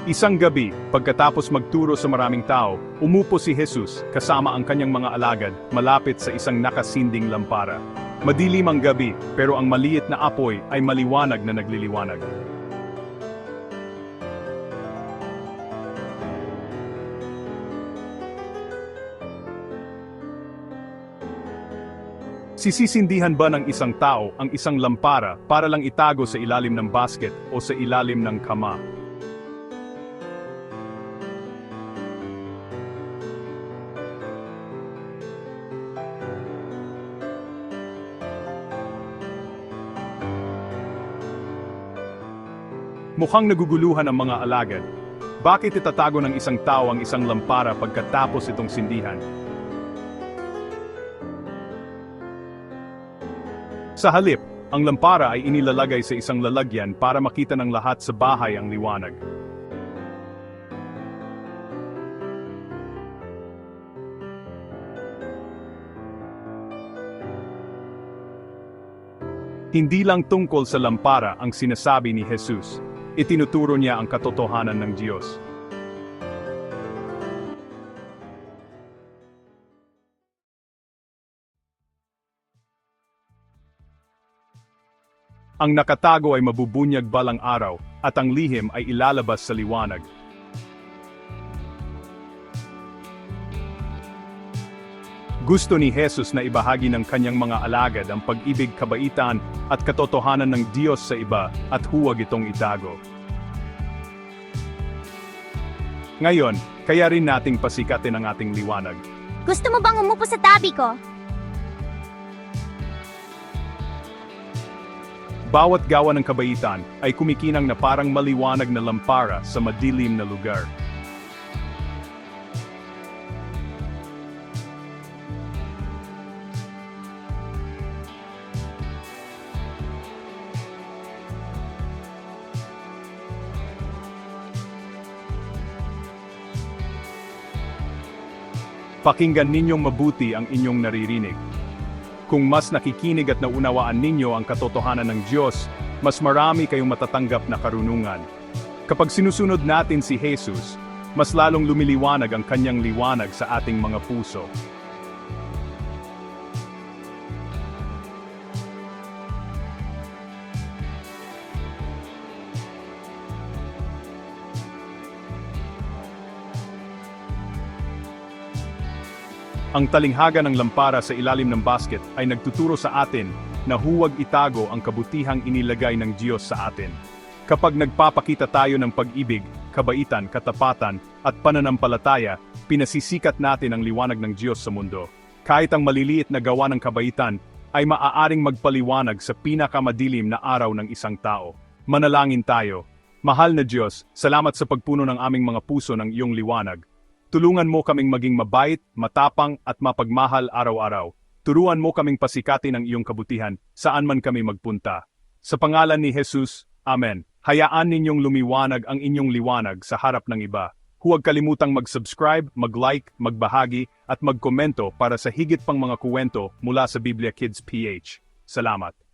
Isang gabi, pagkatapos magturo sa maraming tao, umupo si Jesus kasama ang kanyang mga alagad malapit sa isang nakasinding lampara. Madilim ang gabi, pero ang maliit na apoy ay maliwanag na nagliliwanag. Sisisindihan ba ng isang tao ang isang lampara para lang itago sa ilalim ng basket o sa ilalim ng kama? Mukhang naguguluhan ang mga alagad. Bakit itatago ng isang tao ang isang lampara pagkatapos itong sindihan? Sa halip, ang lampara ay inilalagay sa isang lalagyan para makita ng lahat sa bahay ang liwanag. Hindi lang tungkol sa lampara ang sinasabi ni Jesus. Itinuturo niya ang katotohanan ng Diyos. Ang nakatago ay mabubunyag balang araw, at ang lihim ay ilalabas sa liwanag. Gusto ni Jesus na ibahagi ng kanyang mga alagad ang pag-ibig, kabaitan, at katotohanan ng Diyos sa iba, at huwag itong itago. Ngayon, kaya rin nating pasikatin ang ating liwanag. Gusto mo bang umupo sa tabi ko? Bawat gawa ng kabaitan ay kumikinang na parang maliwanag na lampara sa madilim na lugar. Pakinggan ninyong mabuti ang inyong naririnig. Kung mas nakikinig at naunawaan ninyo ang katotohanan ng Diyos, mas marami kayong matatanggap na karunungan. Kapag sinusunod natin si Jesus, mas lalong lumiliwanag ang kanyang liwanag sa ating mga puso. Ang talinghaga ng lampara sa ilalim ng basket ay nagtuturo sa atin na huwag itago ang kabutihang inilagay ng Diyos sa atin. Kapag nagpapakita tayo ng pag-ibig, kabaitan, katapatan, at pananampalataya, pinasisikat natin ang liwanag ng Diyos sa mundo. Kahit ang maliliit na gawa ng kabaitan ay maaaring magpaliwanag sa pinakamadilim na araw ng isang tao. Manalangin tayo. Mahal na Diyos, salamat sa pagpuno ng aming mga puso ng iyong liwanag. Tulungan mo kaming maging mabait, matapang at mapagmahal araw-araw. Turuan mo kaming pasikatin ang iyong kabutihan, saan man kami magpunta. Sa pangalan ni Jesus, Amen. Hayaan ninyong lumiwanag ang inyong liwanag sa harap ng iba. Huwag kalimutang mag-subscribe, mag-like, magbahagi, at magkomento para sa higit pang mga kuwento mula sa Biblia Kids PH. Salamat.